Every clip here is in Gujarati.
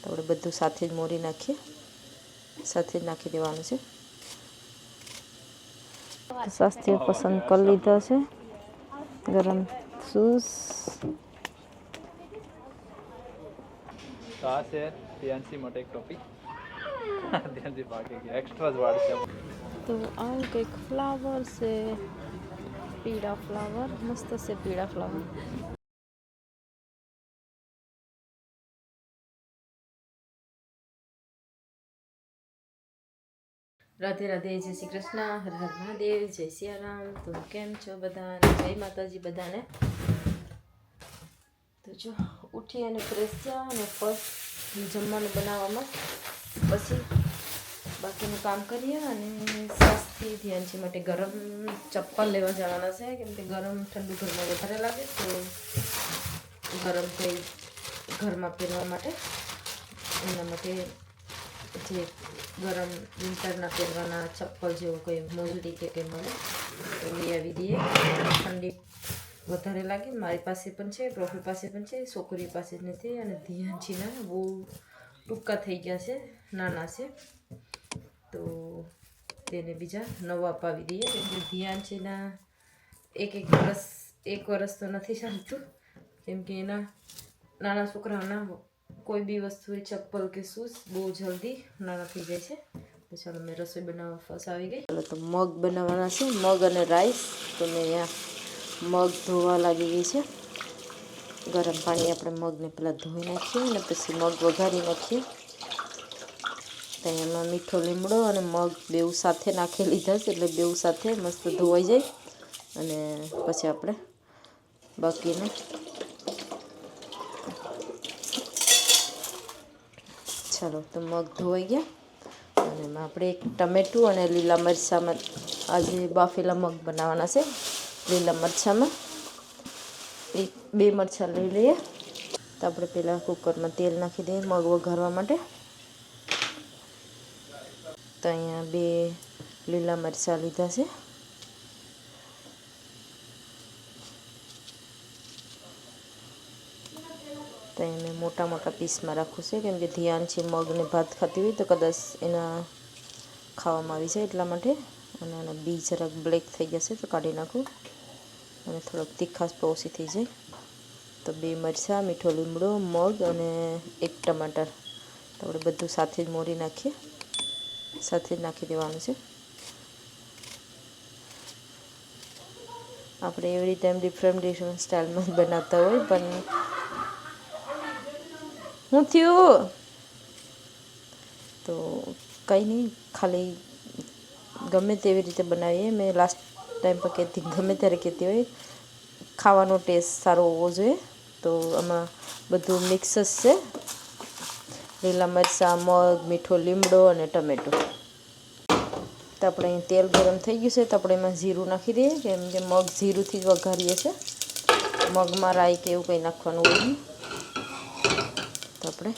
તો આપણે બધું સાથે જ મોરી નાખીએ, સાથે જ નાખી દેવાનું છે. સ્વાસ્થ્ય પસંદ કરી લીધા છે ગરમ સૂસ. તો આ છે ધ્યાનથી માટે એક ટોપિક ધ્યાનથી ભાગે કે એક્સ્ટ્રા જ વાળ છે. તો આ કંઈક ફ્લાવર છે, પીળા ફ્લાવર મસ્ત છે, પીળા ફ્લાવર. રાધે રાધે, જય શ્રી કૃષ્ણ, હર હર મહાદેવ, જય સિયારામ. તો કેમ છો બધા? જય માતાજી બધાને. તો જો ઉઠી અને ફ્રેશ થયા અને ફર્સ્ટ જમવાનું બનાવવામાં, પછી બાકીનું કામ કરીએ અને સ્વાસ્થ્ય ધ્યાનથી માટે ગરમ ચપ્પલ લેવા જવાના છે, કેમ કે ગરમ ઠંડુ ઘરમાં વધારે લાગે તો ગરમ થઈ ઘરમાં પહેરવા માટે, એના માટે જે ગરમ વિન્ટરના પહેરવાના ચપ્પલ જેવું કંઈ મોજડી કે કંઈ મળે તો લઈ આવી દઈએ. ઠંડી વધારે લાગે. મારી પાસે પણ છે, પ્રોફિટ પાસે પણ છે, છોકરી પાસે જ નથી. અને ધ્યાનથીના બહુ ટૂંકા થઈ ગયા છે, નાના છે, તો તેને બીજા નવા અપાવી દઈએ. કેમ કે ધ્યાનથીના એક વર્ષ તો નથી ચાલતું, કેમ કે એના નાના છોકરાઓના કોઈ બી વસ્તુ ચપ્પલ કે શૂઝ બહુ જલ્દી નાના થઈ જાય છે. તો ચાલો મેં રસોઈ બનાવવા ફસ આવી ગઈ. ચાલો તો મગ બનાવવાના છે, મગ અને રાઈસ. તો મેં અહીંયા મગ ધોવા લાગી ગઈ છે. ગરમ પાણી આપણે મગને પહેલાં ધોઈ નાખીએ અને પછી મગ વઘારી નાખીએ. તો એમાં મીઠો લીમડો અને મગ બેઉ સાથે નાખી લીધા છે, એટલે બેઉ સાથે મસ્ત ધોવાઈ જાય. અને પછી આપણે બાકીનું ચાલો તો મગ ધોવાઈ ગયા. અને એમાં આપણે એક ટમેટું અને લીલા મરચાંમાં આજે બાફેલા મગ બનાવવાના છે. લીલા મરચાંમાં બે મરચાં લઈ લઈએ. તો આપણે પહેલાં કુકરમાં તેલ નાખી દઈએ મગ વઘારવા માટે. તો અહીંયા 2 લીલા મરચાં લીધા છે. તો એને મોટા મોટા પીસમાં રાખવું છે, કેમ કે ધ્યાન છે મગને ભાત ખાતી હોય તો કદાચ એના ખાવામાં આવી જાય એટલા માટે. અને આના બી જરાક બ્લેક થઈ જશે તો કાઢી નાખું, અને થોડોક તીખાશ પણ ઓછી થઈ જાય. તો 2 મરચાં, મીઠો લીમડો, મગ અને 1 ટમાટર. તો આપણે બધું સાથે જ મોરી નાખીએ, સાથે જ નાખી દેવાનું છે. આપણે એવરી ટાઈમ ડિફરન્ટ સ્ટાઇલમાં જ બનાવતા હોય, પણ શું થયું? તો કંઈ નહીં, ખાલી ગમે તેવી રીતે બનાવીએ. મેં લાસ્ટ ટાઈમ પર કહેતી, ગમે ત્યારે કહેતી હોય, ખાવાનો ટેસ્ટ સારો હોવો જોઈએ. તો આમાં બધું મિક્સ જ છે, લીલા મરચાં, મગ, મીઠો લીમડો અને ટમેટું. તો આપણે અહીં તેલ ગરમ થઈ ગયું છે, તો આપણે એમાં જીરું નાખી દઈએ, કેમ કે મગ જીરુંથી જ વઘારીએ છીએ. મગમાં રાઈ કે એવું કંઈ નાખવાનું હોય નહીં. તો આપણે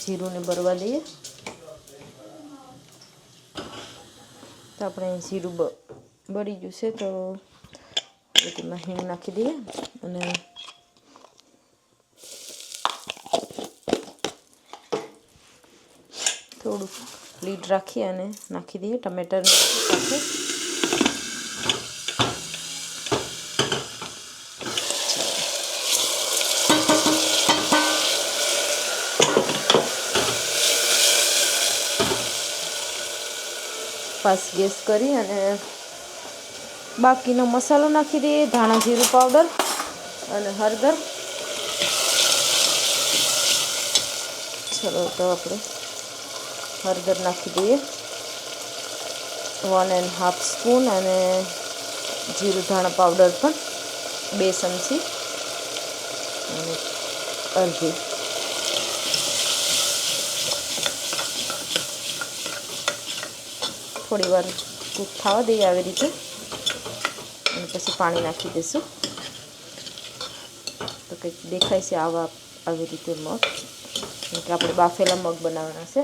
જીરુંને બળવા દઈએ. તો આપણે જીરું બળી ગયું છે, તો તેમાં હિંગ નાખી દઈએ અને થોડુંક લીડ રાખી અને નાખી દઈએ ટમેટાની સાથે. ફાસ્ટ ગેસ કરી અને બાકીનો મસાલો નાખી દઈએ, ધાણા જીરું પાવડર અને હળદર. ચલો તો આપણે હળદર નાખી દઈએ 1.5 સ્પૂન, અને જીરું ધાણા પાવડર પણ 2 ચમચી અને અડધી. થોડી વાર કૂક થવા દઈએ આવી રીતે, અને પછી પાણી નાખી દઈશું. તો કંઈક દેખાય છે આવી રીતે મગ, કેમ કે આપણે બાફેલા મગ બનાવવાના છે.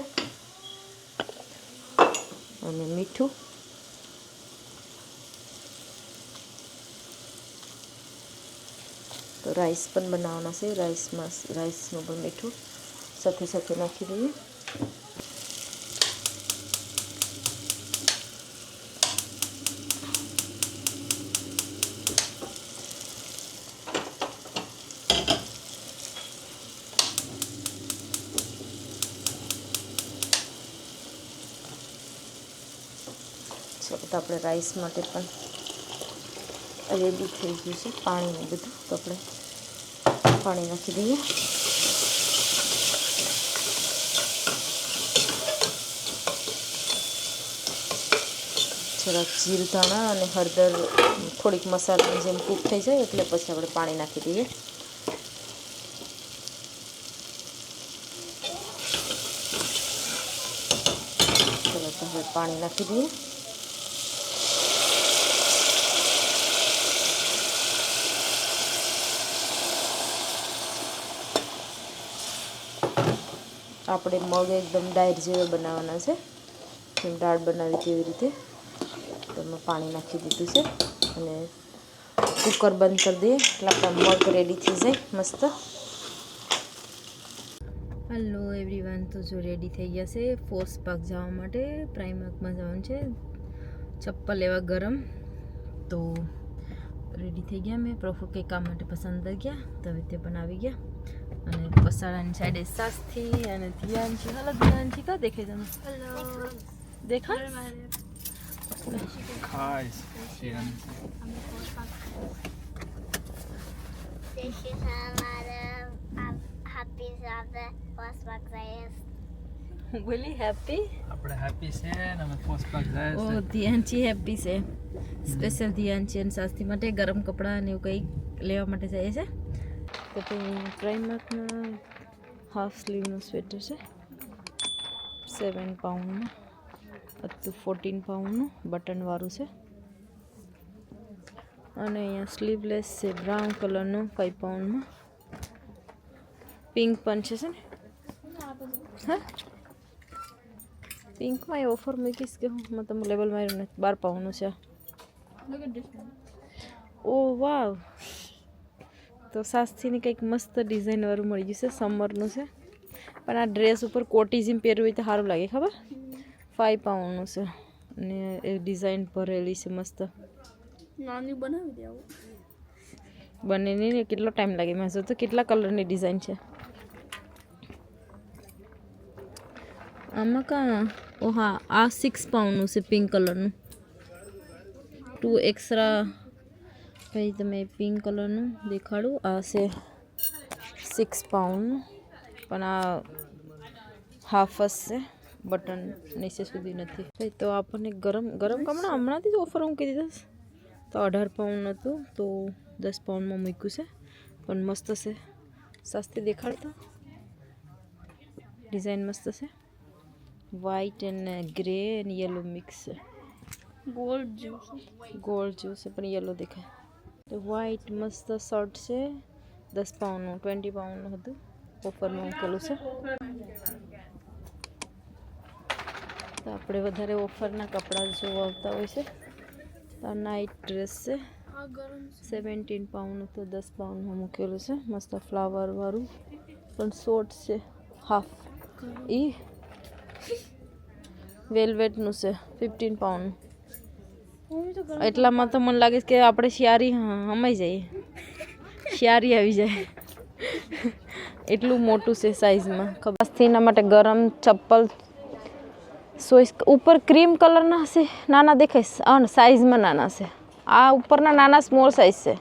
અને મીઠું, તો રાઈસ પણ બનાવવાના છે. રાઈસનું પણ મીઠું સાથે સાથે નાખી દઈએ. ચલો તો આપણે રાઈસ માટે પણ રેડી થઈ ગયું છે. પાણીને બધું તો આપણે પાણી નાખી દઈએ. જરાક જીરું ધાણા અને હળદર થોડીક મસાલાની જેમ કૂક થઈ જાય એટલે પછી આપણે પાણી નાખી દઈએ. ચલો તો હવે પાણી નાખી દઈએ. આપણે મગ એકદમ ડાયર જેવા બનાવવાના છે, જેમ દાળ બનાવી તેવી રીતે. તો એમાં પાણી નાખી દીધું છે અને કુકર બંધ કરી દઈએ એટલે આપણા મગ રેડી થઈ જાય મસ્ત. હલો એવરીવન, તો જો રેડી થઈ ગયા છે ફોર્સ પાર્ક જવા માટે. પ્રાઇમાર્કમાં જવાનું છે, ચપ્પલ લેવા ગરમ. તો રેડી થઈ ગયા. મેં પ્રફુલ કંઈ કામ માટે પસંદ કરી ગયા તો હવે તે પણ આવી ગયા. અને પસાડાની સાઈડે સાસ્થી અને ધ્યાનથી. હલો ધ્યાનથી, કા દેખાય તમે? હેલો દેખાય? Guys, This is our happy Sabbath first work days. બોલી હેપી. આપણે હેપી છે ને અમે પોસ્ટ પાક જાય ઓ છે. ધ્યાનથી હેપી છે. સ્પેશિયલ ધ્યાનથી અને સાસ્થી માટે ગરમ કપડાં અને એવું કંઈક લેવા માટે જાય છે. તો તે પ્રાઇમાર્કમાં હાફ સ્લીવનું સ્વેટર છે 7 પાઉન્ડનું, હતું 14 પાઉન્ડનું બટનવાળું છે. અને અહીંયા સ્લીવલેસ છે બ્રાઉન કલરનું 5 પાઉન્ડમાં. પિંક પણ છે ને? હા, પિંકમાં એ ઓફર મૂકીશ કે હું તમે લેવલ માર્યું નથી. 12 પાઉન્ડનું છે. ઓ વાવ, તો સાસ્તીની કંઈક મસ્ત ડિઝાઇનવાળું મળી ગયું છે. સમરનું છે પણ આ ડ્રેસ ઉપર કોટીઝમ પહેરવું હોય તો સારું લાગે. ખબર, 5 પાઉન્ડનું છે અને એ ડિઝાઇન ભરેલી છે મસ્ત. નાની બનાવી દે આવું. બને નહીં ને કેટલો ટાઈમ લાગે. મેં તો કેટલા કલરની ડિઝાઇન છે આમાં. કાં ઓ હા, આ 6 પાઉન્ડનું છે પિંક કલરનું. 2 એક્સ્ટ્રા. ભાઈ તમે પિંક કલરનું દેખાડું. આ છે 6 પાઉન્ડનું પણ આ હાફ જ છે, બટન નીચે સુધી નથી. ભાઈ તો આપણને ગરમ કપડાં હમણાંથી જ ઓફર મૂકી દીધા તો 18 પાઉન્ડ હતું તો 10 પાઉન્ડમાં મૂક્યું છે. પણ મસ્ત છે. સસ્તી દેખાડતો. ડિઝાઇન મસ્ત છે. White and grey and yellow mix છે. Gold juice. ગોલ્ડ જ્યુસ છે પણ યલો દેખાય. તો વ્હાઈટ મસ્ત શર્ટ છે 10 પાઉન્ડનું, 20 પાઉન્ડનું હતું. ઓફરમાં મૂકેલું છે. તો આપણે વધારે ઓફરના કપડાં જોવા આવતા હોય છે. તો આ નાઇટ ડ્રેસ છે 17 પાઉન્ડનું તો 10 પાઉન્ડમાં મૂકેલું છે. મસ્ત ફ્લાવરવાળું પણ શોર્ટ છે હાફ. એ વેલ્વેટનું છે 15 પાઉન્ડ. એટલામાં તો મને લાગે છે કે આપણે શિયારી હમાઈ જઈએ, શિયારી આવી જાય એટલું મોટું છે સાઈઝમાં. ખબર માટે ગરમ ચપ્પલ ઉપર ક્રીમ કલરના હશે, નાના દેખાય છે સાઈઝમાં નાના છે. આ ઉપરના નાના સ્મોલ સાઈઝ છે.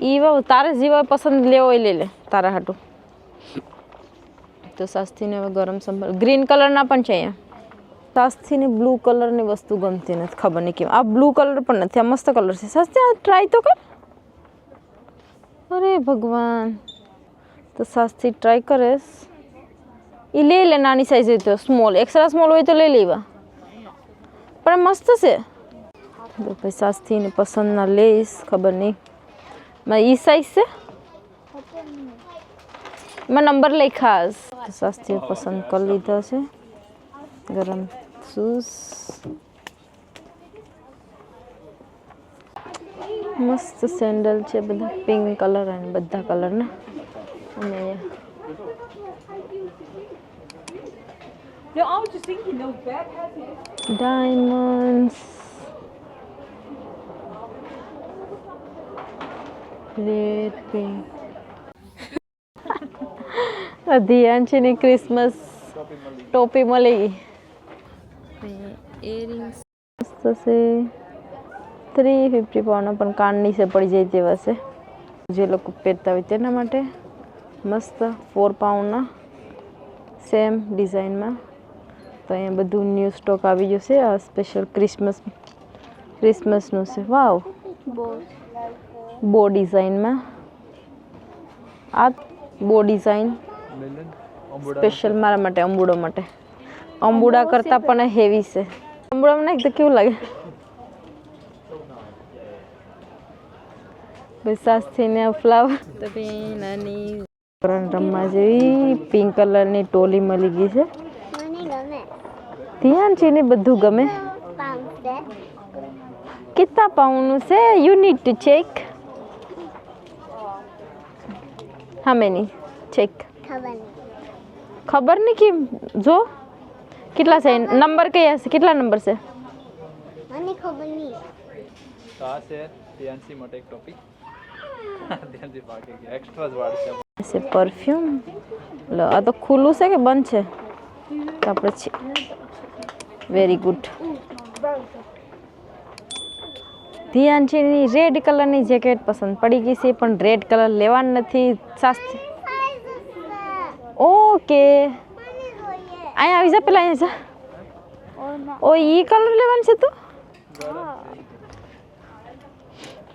એ તારે જેવા પસંદ લેવો હોય લઈ લે તારા હાટું. તો સાસ્તીને હવે ગરમ સંભાળ ગ્રીન કલરના પણ છે અહીંયા. સાસ્તીની બ્લુ કલરની વસ્તુ ગમતી નથી, ખબર નહીં કેમ. આ બ્લુ કલર પણ નથી, આ મસ્ત કલર છે. સાસ્તી આ ટ્રાય તો કર. અરે ભગવાન, તો સાસ્તી ટ્રાય કરે. એ લઈ લે નાની સાઈઝ હોય તો. સ્મોલ એક્સ્ટ્રા સ્મોલ હોય તો લઈ લેવા, પણ મસ્ત છે. તો પછી સાસ્તીને પસંદના લઈશ. ખબર નહીં મારે ઈ સાઈઝ છે, મેં નંબર લઈ ખાસ. સાસ્તીએ પસંદ કરી લીધા છે ગરમ શૂઝ. મસ્ત સેન્ડલ છે બધા પિંક કલર અને બધા કલરના અને No, I was just thinking, no, Beth has it. Diamonds red pink ધ્યાનશીની ક્રિસમસ ટોપી મળી ગઈ ઇયરિંગ્સ મસ્ત છે 350 પાઉન્ડના પણ કાન નીચે પડી જાય તેવા છે જે લોકો પહેરતા હોય તેના માટે મસ્ત 4 પાઉન્ડના સેમ ડિઝાઇનમાં તો અહીંયા બધું ન્યૂ સ્ટોક આવી ગયો છે આ સ્પેશિયલ ક્રિસમસનું છે વાવ બો ડિઝાઇનમાં આ બો ડિઝાઇન સ્પેશિયલ મારા માટે અંબુડો માટે અંબુડા કરતાં પણ હેવી છે અંબુડામાં નાખ તો કેવું લાગે સાસથીને ફ્લાવર તો ભાઈ નાની રમવા જેવી પિંક કલરની ટોલી મળી ગઈ છે મને ગમે ધ્યાન છે ને બધું ગમે પાઉન્ડ છે કેટલા પાઉન્ડનું છે યુ નીડ ટુ ચેક હા મેની ચેક ખબર નહીં કે જો કેટલા છે નંબર કયા છે કેટલા નંબર છે મને ખબર નહીં તો આ છે ધ્યાનસી માટે એક ટોપિક ધ્યાનસી પાકે ગયા એક્સ્ટ્રા જ વાળ છે છે પરફ્યુમ લો આ તો ખુલ્લું છે કે બંધ છે તો આપણે વેરી ગુડ ધ્યાનશીની રેડ કલરની જેકેટ પસંદ પડી ગઈ છે પણ રેડ કલર લેવાનું નથી સાસ્તી ઓકે અહીંયા આવી જા પેલા અહીંયા જા ઓ ઈ કલર લેવાનું છે તું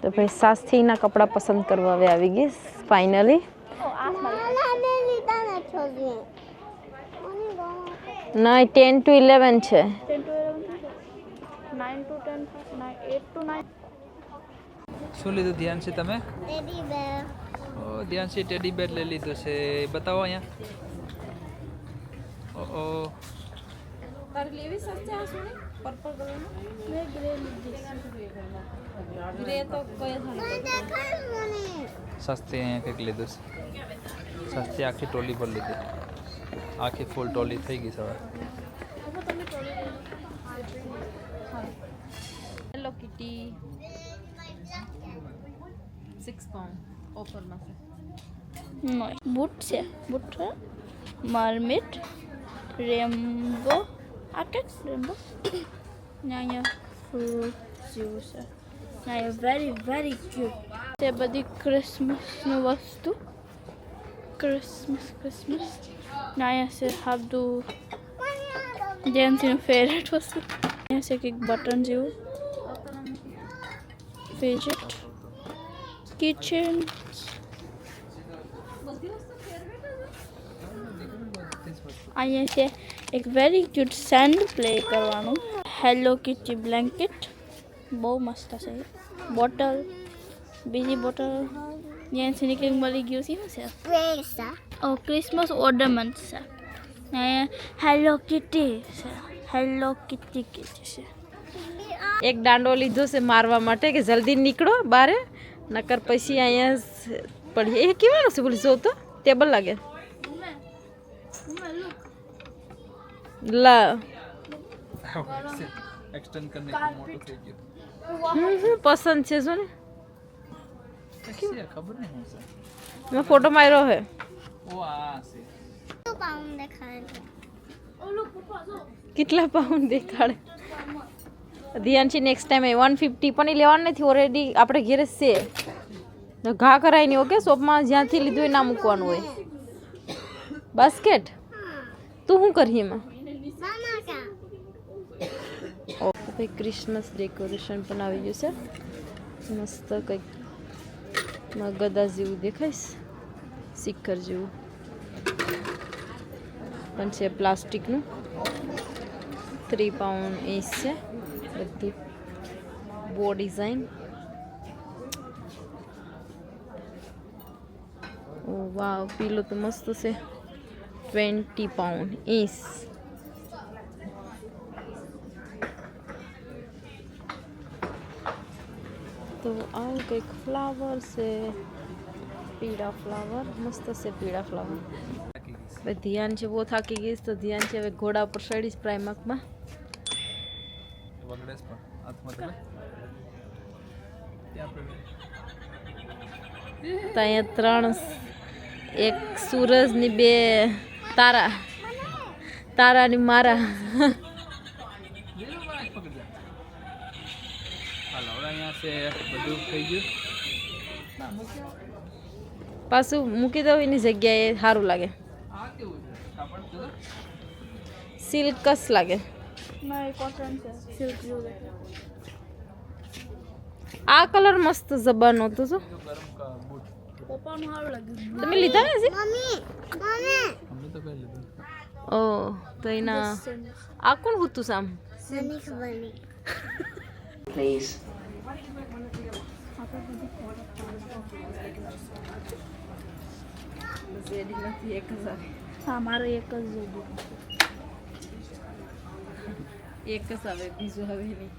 તો ભાઈ સાસ્તીના કપડાં પસંદ કરવા હવે આવી ગઈ ફાઇનલી નહીં 10 to 11 છે 10 to 11, 9 to 10, 8 to 9. શું લીધું ધ્યાનસી તમે ટેડી બેર ઓ ધ્યાનસી ટેડી બેર લઈ લીધું છે બતાવો અહીંયા ઓ તારે લેવી સસ્તી આ સોની પર્પલ કલરનો મેં ગ્રે લીધી ગ્રે તો કોઈ સસ્તી અહીંયા કંઈક લીધું છે સસ્તી આખી ટોલી પર લીધી આખી ફૂલ ટોલી થઈ ગઈ છે હવે હેલો કિટી 6 પાઉન્ડ ઓફરમાં છે No, boot છે boot છે marmit rainbow આકેટ rainbow અહીંયા ફ્રૂટ જેવું છે અહીંયા very cute તે બધી ક્રિસમસની વસ્તુ ક્રિસમસ અહીંયા છે હાબદું જેન્સીનું ફેવરેટ વસ્તુ અહીંયા છે કંઈક બટન જેવું ફિજેટ કિચન અહીંયા છે એક વેરી ક્યુટ સેન્ડ પ્લે કરવાનું હેલો કિટી બ્લેન્કેટ બહુ મસ્ત છે બોટલ બીજી બોટલ જેન્સીની કંઈક મળી ગયું છે શું છે પ્રેસા ઓ ક્રિસમસ ઓર્નામેન્ટ છે અહીંયા હેલો કિટી છે હેલો કિટી છે એક દાંડો લીધો છે મારવા માટે કે જલ્દી નીકળો બારે નકર પછી અહીંયા પડી એ કેવાનું છે બોલી જો તો ટેબલ લાગે લા એક્સટેન્ડ કરને મોટું થઈ ગયું પસંદ છે જો ને ખબર નહીં શું છે મેં ફોટો માર્યો હે ઓ આ છે પાઉન્ડ દેખાય છે કેટલા પાઉન્ડ દેખાડે ધ્યાનથી નેક્સ્ટ ટાઈમ 150 પણ એ લેવાનું નથી ઓલરેડી આપણે ઘેરે છે તો ઘા કરાય નહીં ઓકે શોપમાં જ્યાંથી લીધું એ ના મૂકવાનું હોય બાસ્કેટ તું શું કરી એમાં મામા કા ઓકે ભાઈ ક્રિસમસ ડેકોરેશન પણ આવી ગયું છે મસ્ત કંઈક ગદા જેવું દેખાઈશ સિક્કર જેવું પણ છે પ્લાસ્ટિકનું 3 પાઉન્ડ ઈચ છે બધું બો ડિઝાઇન ઓ વાવ પીલો તો મસ્ત છે 20 પાઉન્ડ ઈચ તો આ કંઈક ફ્લાવર છે, પીળા ફ્લાવર મસ્ત છે, પીળા ફ્લાવર. હવે ધ્યાન છે બહુ થાકી ગઈ તો ધ્યાન છે હવે ઘોડા ઉપર ચડીશ પ્રાઇમાર્કમાં. વગડેસ પણ હાથમાં તો ત્યાં તો અહીંયા 3 એક સૂરજ ની 2 તારા, તારાની મારા. હાલ હવે અહીંયા છે બધું થઈ ગયું. પાછું મૂકી દઉં એની જગ્યાએ સારું લાગે, આ કેવું છે કાપડ તો સિલ્કસ લાગે. ના એ કોટન છે, સિલ્ક જેવું લાગે. આ કલર મસ્ત જબાન હતું શું ગરમ કા બૂટ પપ્પાનું સારું લાગ્યું. તમે લીધા ને હજી? મમ્મી મમ્મી અમે તો કઈ લીધું. ઓ તો એના આ કોણ હતું સામ? મને ખબર નહીં. Please. હા મારે એક જ જોડ્યું. એક જ આવે બીજું હવે નહીં.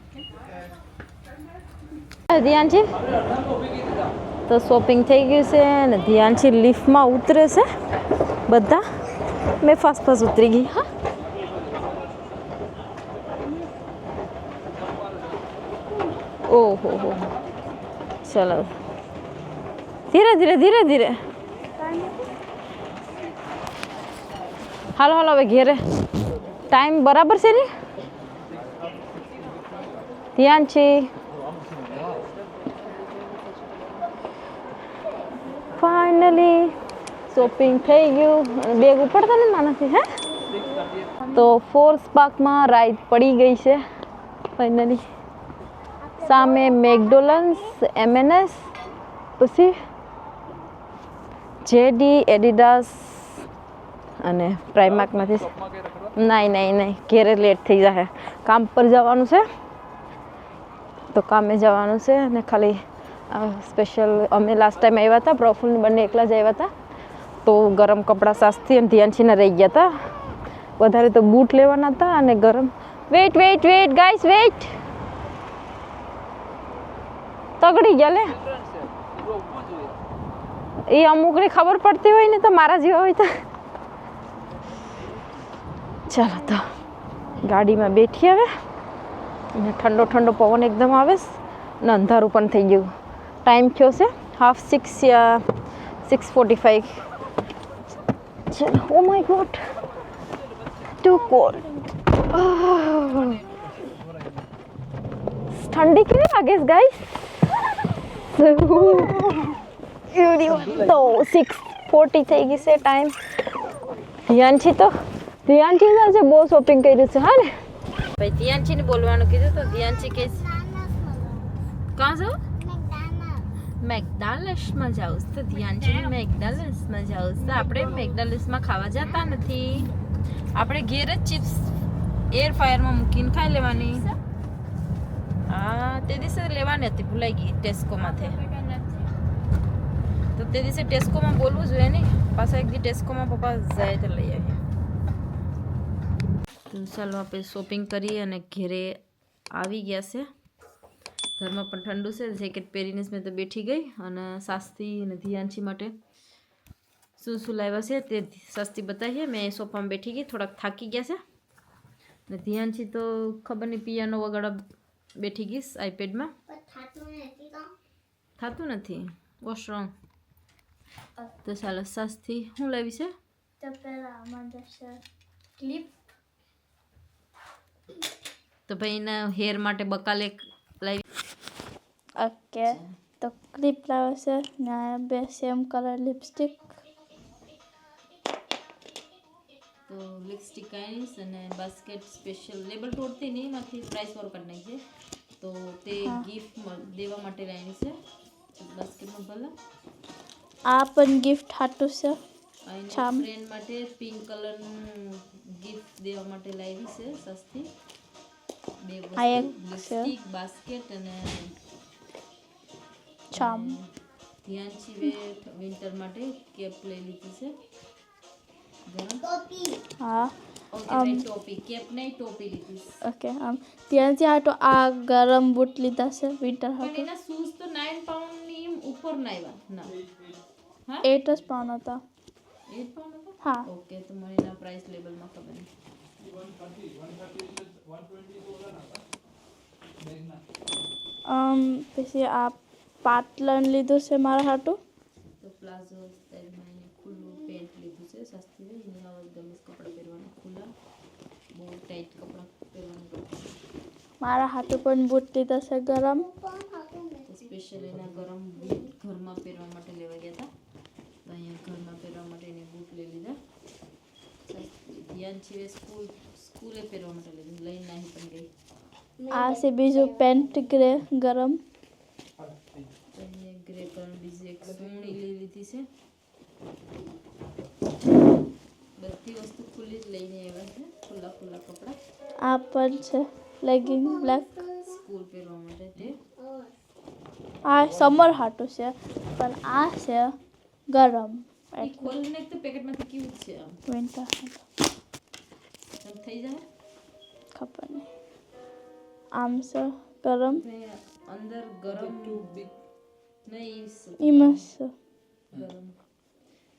ધ્યાનથી તો શોપિંગ થઈ ગયું છે ને ધ્યાનથી લિફ્ટમાં ઉતરે છે બધા. મેં ફાસ્ટ ઉતરી ગઈ. હા ઓહો હો, ચલો ધીરે ધીરે ધીરે ધીરે. હાલો હાલો હવે ઘેરે, ટાઈમ બરાબર છે ને? ધ્યાન છે. ફાઇનલી શોપિંગ થઈ ગયું. બેગ ઉપડતા ને માનાથી. હે તો ફોર્સ પાર્કમાં રાઈડ પડી ગઈ છે ફાઇનલી. સામે મેકડોનલ્ડ્સ, M&S, પછી જેડી, એડિડાસ અને પ્રાઇમાર્ક નથી. નહીં નહીં નહીં, ઘેરે લેટ થઈ જશે. કામ પર જવાનું છે તો કામે જવાનું છે અને ખાલી સ્પેશિયલ અમે લાસ્ટ ટાઈમ આવ્યા હતા, પ્રફુલ્લને બંને એકલા જ આવ્યા હતા તો ગરમ કપડાં સાસથી અને ધ્યાનથીને રહી ગયા હતા. વધારે તો બૂટ લેવાના હતા અને ગરમ. Wait wait wait guys wait. તગડી ગયા લે. એ અમુકને ખબર પડતી હોય ને તો મારા જેવા હોય તો. ચાલો તો ગાડીમાં બેઠી હવે અને ઠંડો ઠંડો પવન એકદમ આવે ને અંધારું પણ થઈ ગયું. ટાઈમ થયો છે 5:30 યા 6:45. ચલો. Oh my god, too cold. ઠંડી કેવી લાગે છે ગાઈસ? તો 6:40 થઈ ગઈ છે ટાઈમ. ધ્યાનથી તો ધ્યાનથી જ બહુ શોપિંગ કર્યું છે. હા ને ભાઈ, ધ્યાનથી બોલવાનું કીધું તો ધ્યાનથી કે કાં જાઉં? મેકડોનલ્ડ્સમાં જાઉં તો ધ્યાનથી મેકડોનલ્ડ્સમાં જાઉં તો આપણે મેકડોનલ્ડ્સમાં ખાવા જતા નથી. આપણે ઘેર જ ચિપ્સ એર ફાયરમાં મૂકીને ખાઈ લેવાની. હા તે દિવસે લેવાની હતી, ભૂલાઈ ગઈ ટેસ્કોમાંથી. તો તે દિવસે ટેસ્કોમાં બોલવું જોઈએ ને. પાછા એક દી ટેસ્કોમાં પપ્પા જાય તો લઈ આવીએ. તો ચાલો આપણે શોપિંગ કરીએ અને ઘેરે આવી ગયા છે. ઘરમાં પણ ઠંડુ છે. જેકેટ પહેરીને જ મેં તો બેઠી ગઈ અને સાસ્તી અને ધ્યાનથી માટે શું શું લાવ્યા છે તે સસ્તી બતાવીએ. મેં સોફામાં બેઠી ગઈ, થોડાક થાકી ગયા છે ને ધ્યાનથી તો ખબર નહીં પિયાનો વગાડવા બેઠી ગઈશ આઈપેડમાં. થતું નથી. What wrong? તો ચાલો સસ્તી શું લાવી છે? તો પહેલા મને ક્લિપ. તો ભાઈ એના હેર માટે બકાલે લાવી. ઓકે તો ક્લિપ લાવે છે ને 2 સેમ કલર લિપસ્ટિક. તો લિપસ્ટિક આઈસ અને બાસ્કેટ સ્પેશિયલ લેબલ તોડતી નહીં, એમાંથી પ્રાઇસ વાળું કાઢી નાખી છે તો તે ગિફ્ટ દેવા માટે લાવી છે બાસ્કેટમાં. ભલે આ પણ ગિફ્ટ હાટું છે. ફ્રેન્ડ માટે પિંક કલરનું ગિફ્ટ દેવા માટે લાવી છે સસ્તી. 2 વસ્તુ, લિપસ્ટિક, બાસ્કેટ અને ચામ. ધ્યાનથી વિન્ટર માટે કેપ લઈ લીધી છે. હા ટોપી કેપ નહીં ટોપી લીધી ઓકે ત્યાંથી હાટો આ ગરમ બૂટ લીધા છે વિન્ટર પણ હાટો એના શૂઝ તો 9 પાઉન્ડની ઉપર ના આવ્યા ના 8 જ પાઉન્ડ હતા 8 પાઉન્ડ હતા હા ઓકે તો મને એના પ્રાઇસ લેબલમાં ખબર નહીં પછી આ પાટલન લીધું છે મારા હાટું તો પ્લાઝો સ્ટાઇલમાં એને ખુલ્લું પેન્ટ લીધું છે સસ્તી છે એને આવા ગમે કપડાં પહેરવાના ખુલ્લા બહુ ટાઈટ કપડાં પહેરવાના મારા હાટું પણ બૂટ લીધા છે ગરમ સ્પેશિયલ એના ગરમ બૂટ ઘરમાં પહેરવા માટે લેવા ગયા હતા તો અહીંયા ઘરમાં પહેરવા માટે એને બૂટ લઈ લીધા ધ્યાન છે સ્કૂલે પહેરવા માટે લીધું લઈને નાહી પણ ગઈ આ છે બીજું પેન્ટ ગ્રે ગરમ અહીંયા ગ્રે કલર બીજી એક સોણી લઈ લીધી છે બધી વસ્તુ ખુલ્લી જ લઈને આવ્યા છે ખુલ્લા ખુલ્લા કપડાં આ પણ છે લેગિંગ બ્લેક સ્કૂલ પહેરવા માટે તે આ સમર હાટું છે પણ આ છે ગરમ એ ખોલીને એક તો પેકેટમાંથી કેવું જ છે આમ વિન્ટર હાટું એમ થઈ જાય ખબર નહીં આમ છે ગરમ ને અંદર ગરમ નહીં એમાં છે ગરમ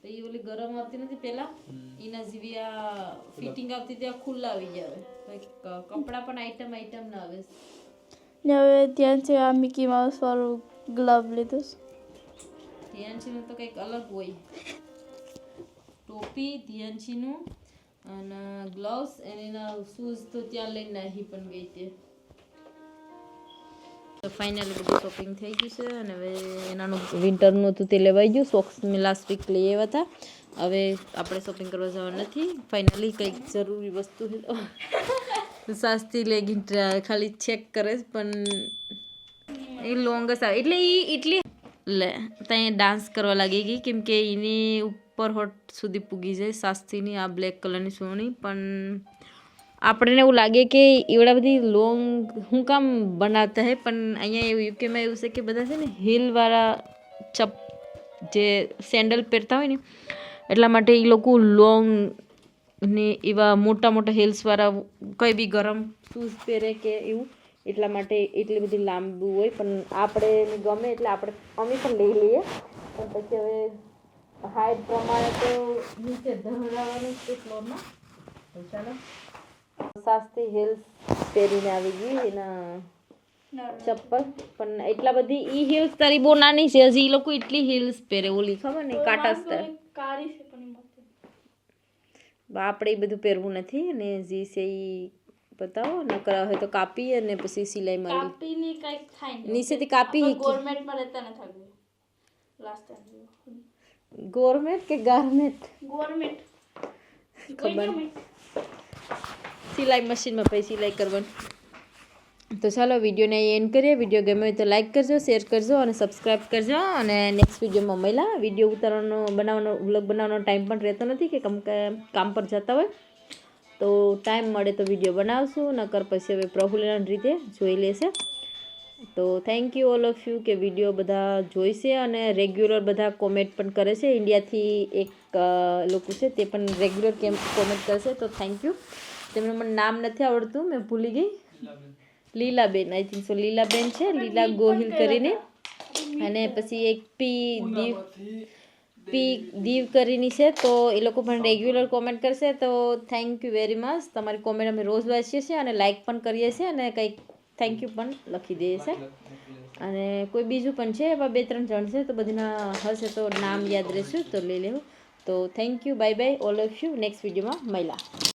તો એ ઓલી ગરમ આવતી નથી પેલા એના જેવી આ ફિટિંગ આવતી ત્યાં ખુલ્લા આવી જાય કપડા પણ આઈટમ ના આવે ને હવે ત્યાંથી આ મિકી માઉસ વાળું ગ્લવ લીધું ધ્યાનશીનું તો કંઈક અલગ હોય ટોપી ધ્યાનશીનું અને ગ્લવ્સ અને એના શૂઝ તો ત્યાં લઈને નાહી પણ ગઈ તે તો ફાઇનલી બધું શોપિંગ થઈ ગયું છે અને હવે એનાનું વિન્ટરનું હતું તે લેવાઈ ગયું સોક્સ મેં લાસ્ટ વીક લઈ આવ્યા હતા હવે આપણે શોપિંગ કરવા જવા નથી ફાઇનલી કંઈક જરૂરી વસ્તુ સસ્તી લેગિંગ ખાલી ચેક કરે પણ એ લોંગસ આવે એટલે એ એટલી લે ત્યાં ડાન્સ કરવા લાગી ગઈ કેમ કે એની ઉપર હોટ સુધી પૂગી જાય સસ્તીની આ બ્લેક કલરની સોની પણ આપણને એવું લાગે કે એવડા બધી લોંગ હું કામ બનાવતા હે પણ અહીંયા એવું યુકેમાં એવું છે કે બધા છે ને હીલવાળા જે સેન્ડલ પહેરતા હોય ને એટલા માટે એ લોકો લોંગ ને એવા મોટા મોટા હિલ્સવાળા કંઈ બી ગરમ શૂઝ પહેરે કે એવું એટલા માટે એટલી બધી લાંબુ હોય પણ આપણે ગમે એટલે અમે પણ લઈ લઈએ પણ પછી હવે હાઈટ પ્રમાણે તો નીચે ધરાવવાનું છે ફ્લોરમાં તો ચાલો સસ્તી હિલ્સ પહેરીને આવી ગઈ એના ચપ્પલ પણ એટલા બધી ઈ હિલ્સ તારી બહુ નાની છે હજી એ લોકો એટલી હિલ્સ પહેરે ઓલી ખબર ને કાંટા સ્ટાઈલ આપણે એ બધું પહેરવું નથી ને જે છે એ બતાવો નકરા હોય તો કાપી અને પછી સિલાઈ મારી નીચેથી કાપી ગવર્મેન્ટમાં રહેતા નથી લાસ્ટ ટાઈમ ગવર્મેન્ટ કે ગાર્મેન્ટ ગવર્મેન્ટ ખબર સિલાઈ મશીનમાં પછી સિલાઈ કરવાની તો ચાલો વિડીયોને એન્ડ કરીએ વિડીયો ગમે હોય તો લાઈક કરજો શેર કરજો અને સબસ્ક્રાઈબ કરજો અને નેક્સ્ટ વિડીયોમાં મળ્યા વિડીયો ઉતારવાનો વ્લોગ બનાવવાનો ટાઈમ પણ રહેતો નથી કે કામ પર જતા હોય તો ટાઈમ મળે તો વિડીયો બનાવશું નકર પછી હવે પ્રફુલ્લન રીતે જોઈ લેશે તો thank you all of you કે વિડીયો બધા જોઈશે અને રેગ્યુલર બધા કોમેન્ટ પણ કરે છે ઇન્ડિયાથી એક લોકો છે તે પણ રેગ્યુલર કોમેન્ટ કરશે તો થેન્ક યુ તેમનું મને નામ નથી આવડતું મેં ભૂલી ગઈ Leelaben I think so Leelaben છે લીલા ગોહિલ કરીને અને પછી એક પી દીવ કરીને છે તો એ લોકો પણ રેગ્યુલર કોમેન્ટ કરશે તો થેન્ક યુ વેરી મચ તમારી કોમેન્ટ અમે રોજ વાંચીએ છીએ અને લાઇક પણ કરીએ છીએ અને કંઈક થેન્ક યુ પણ લખી દઈએ છે અને કોઈ બીજું પણ છે એવા 2-3 જણ છે તો બધીના હશે તો નામ યાદ રહેશે તો લઈ લેવું તો thank you bye bye all of you next વિડીયોમાં મળ્યા